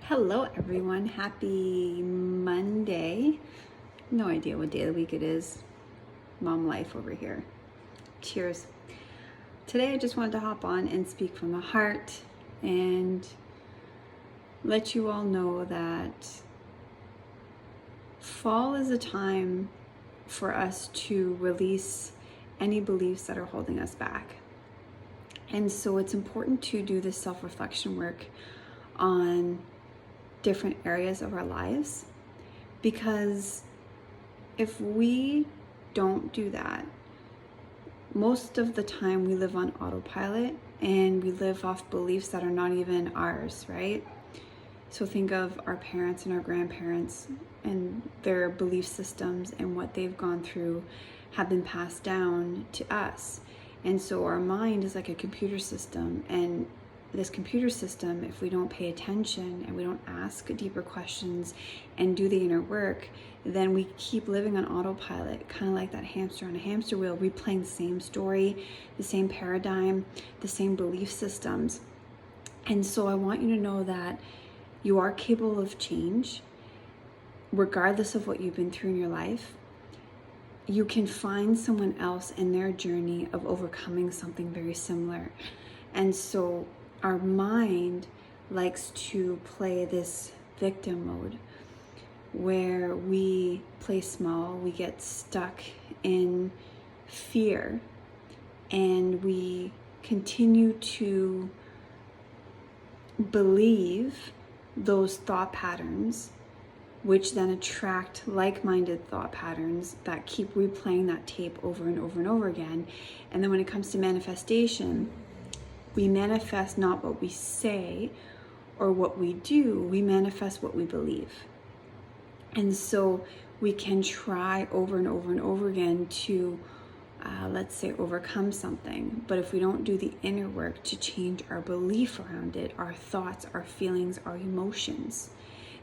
Hello everyone, happy Monday. No idea what day of the week it is. Mom life over here. Cheers. Today I just wanted to hop on and speak from the heart and let you all know that fall is a time for us to release any beliefs that are holding us back. And so it's important to do this self-reflection work on different areas of our lives, because if we don't do that, most of the time we live on autopilot and we live off beliefs that are not even ours, right? So think of our parents and our grandparents and their belief systems and what they've gone through have been passed down to us. And so our mind is like a computer system, and this computer system, if we don't pay attention and we don't ask deeper questions and do the inner work, then we keep living on autopilot, kind of like that hamster on a hamster wheel, replaying the same story, the same paradigm, the same belief systems. And so I want you to know that you are capable of change, regardless of what you've been through in your life. You can find someone else in their journey of overcoming something very similar. And so our mind likes to play this victim mode where we play small, we get stuck in fear, and we continue to believe those thought patterns, which then attract like-minded thought patterns that keep replaying that tape over and over and over again. And then when it comes to manifestation, we manifest not what we say or what we do, we manifest what we believe. And so we can try over and over and over again to, let's say, overcome something. But if we don't do the inner work to change our belief around it, our thoughts, our feelings, our emotions,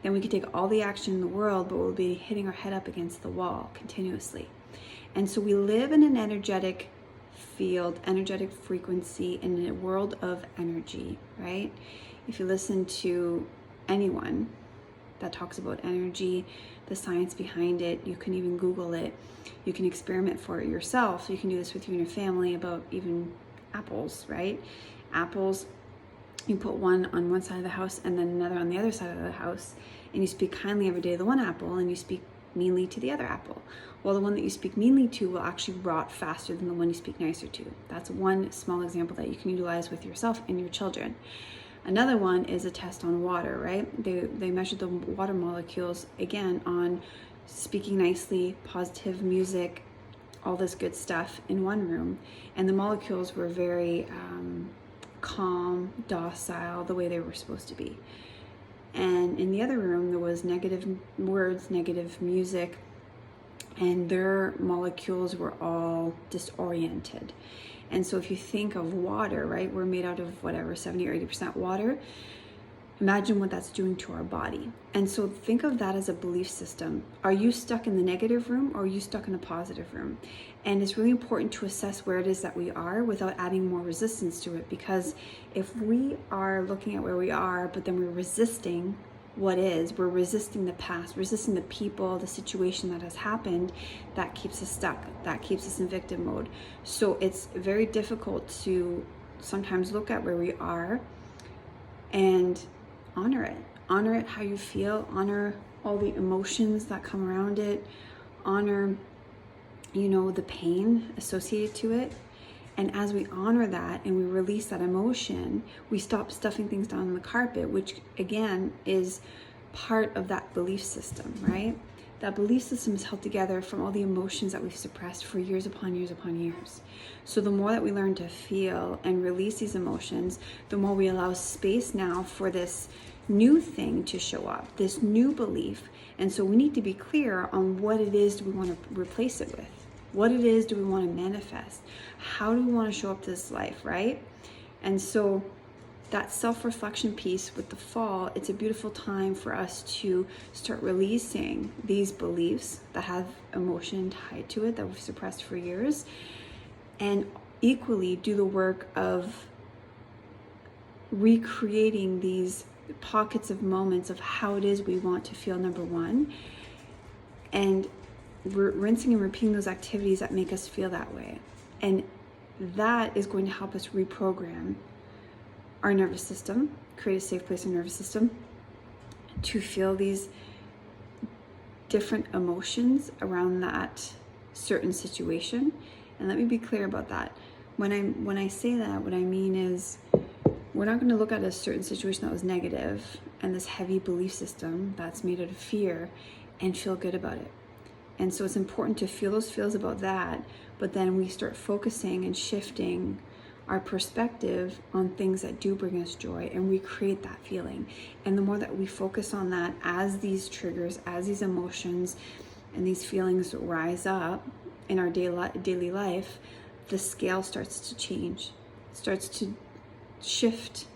then we can take all the action in the world, but we'll be hitting our head up against the wall continuously. And so we live in an energetic field, energetic frequency, in a world of energy, right? If you listen to anyone that talks about energy, the science behind it, you can even Google it. You can experiment for it yourself. You can do this with you and your family about even apples, right? Apples, you put one on one side of the house and then another on the other side of the house, and you speak kindly every day to the one apple and you speak meanly to the other apple. Well, the one that you speak meanly to will actually rot faster than the one you speak nicer to. That's one small example that you can utilize with yourself and your children. Another one is a test on water, right? They measured the water molecules, again, on speaking nicely, positive music, all this good stuff in one room. And the molecules were very calm, docile, the way they were supposed to be. And in the other room, there was negative words, negative music, and their molecules were all disoriented. And so if you think of water, right, we're made out of whatever, 70 or 80% water. Imagine what that's doing to our body. And so think of that as a belief system. Are you stuck in the negative room, or are you stuck in a positive room? And it's really important to assess where it is that we are without adding more resistance to it. Because if we are looking at where we are, but then we're resisting what is, we're resisting the past, resisting the people, the situation that has happened, that keeps us stuck, that keeps us in victim mode. So it's very difficult to sometimes look at where we are and honor it how you feel, honor all the emotions that come around it, honor, the pain associated to it. And as we honor that and we release that emotion, we stop stuffing things down on the carpet, which again is part of that belief system, right? That belief system is held together from all the emotions that we've suppressed for years upon years upon years. So the more that we learn to feel and release these emotions, the more we allow space now for this new thing to show up, this new belief. And so we need to be clear on what it is do we want to replace it with. What it is do we want to manifest? How do we want to show up to this life, right? And so that self-reflection piece with the fall, it's a beautiful time for us to start releasing these beliefs that have emotion tied to it that we've suppressed for years, and equally do the work of recreating these pockets of moments of how it is we want to feel, number one, and rinsing and repeating those activities that make us feel that way. And that is going to help us reprogram our nervous system, create a safe place in our nervous system to feel these different emotions around that certain situation. And let me be clear about that. When I say that, what I mean is we're not going to look at a certain situation that was negative and this heavy belief system that's made out of fear and feel good about it. And so it's important to feel those feels about that, but then we start focusing and shifting our perspective on things that do bring us joy, and we create that feeling. And the more that we focus on that as these triggers, as these emotions and these feelings rise up in our daily life, the scale starts to change, starts to shift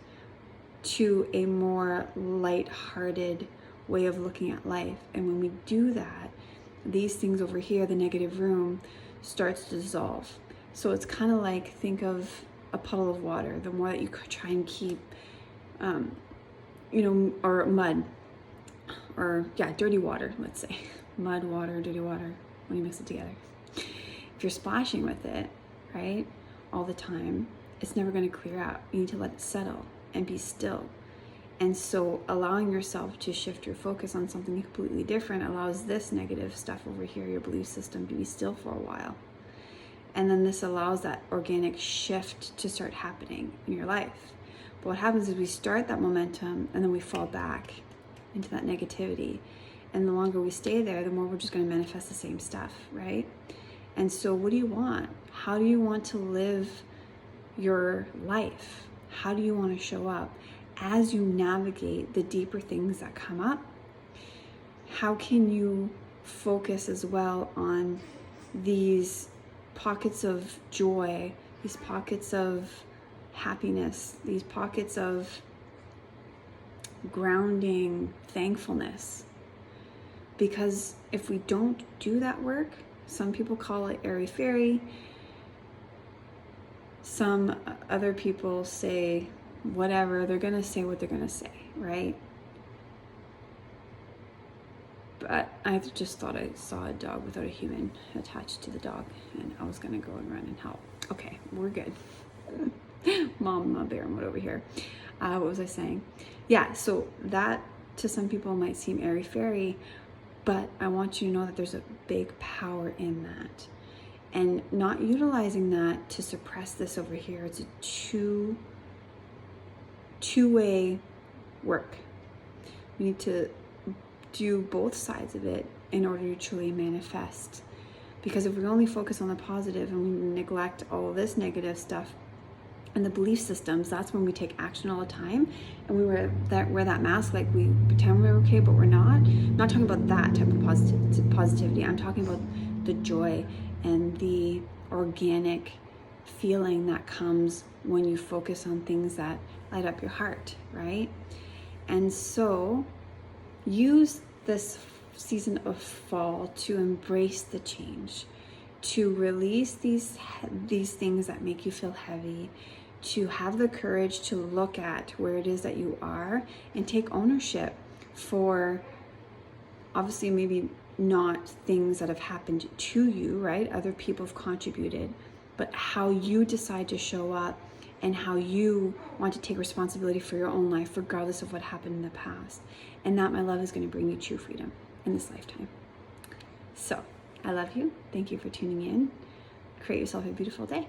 to a more light-hearted way of looking at life. And when we do that, these things over here, the negative room, starts to dissolve. So it's kind of like, think of a puddle of water. The more that you try and keep, or mud, or dirty water, let's say. Mud, water, dirty water, when you mix it together. If you're splashing with it, right, all the time, it's never going to clear out. You need to let it settle and be still. And so allowing yourself to shift your focus on something completely different allows this negative stuff over here, your belief system, to be still for a while. And then this allows that organic shift to start happening in your life. But what happens is we start that momentum and then we fall back into that negativity. And the longer we stay there, the more we're just going to manifest the same stuff, right? And so what do you want? How do you want to live your life? How do you want to show up as you navigate the deeper things that come up? How can you focus as well on these pockets of joy, these pockets of happiness, these pockets of grounding thankfulness? Because if we don't do that work, some people call it airy-fairy, some other people say whatever, they're gonna say what they're gonna say, right? But I just thought I saw a dog without a human attached to the dog, and I was gonna go and run and help. Okay, we're good. Mama bear mode over here. What was I saying? Yeah, so that to some people might seem airy-fairy, but I want you to know that there's a big power in that. And not utilizing that to suppress this over here. It's a two-way work. We need to do both sides of it in order to truly manifest. Because if we only focus on the positive and we neglect all of this negative stuff and the belief systems, that's when we take action all the time and we wear that mask, like we pretend we're okay but we're not. I'm not talking about that type of positivity. I'm talking about the joy and the organic feeling that comes when you focus on things that light up your heart, right? And so use this season of fall to embrace the change, to release these things that make you feel heavy, to have the courage to look at where it is that you are and take ownership for, obviously maybe not things that have happened to you, right? Other people have contributed, but how you decide to show up and how you want to take responsibility for your own life, regardless of what happened in the past. And that, my love, is going to bring you true freedom in this lifetime. So I love you. Thank you for tuning in. Create yourself a beautiful day.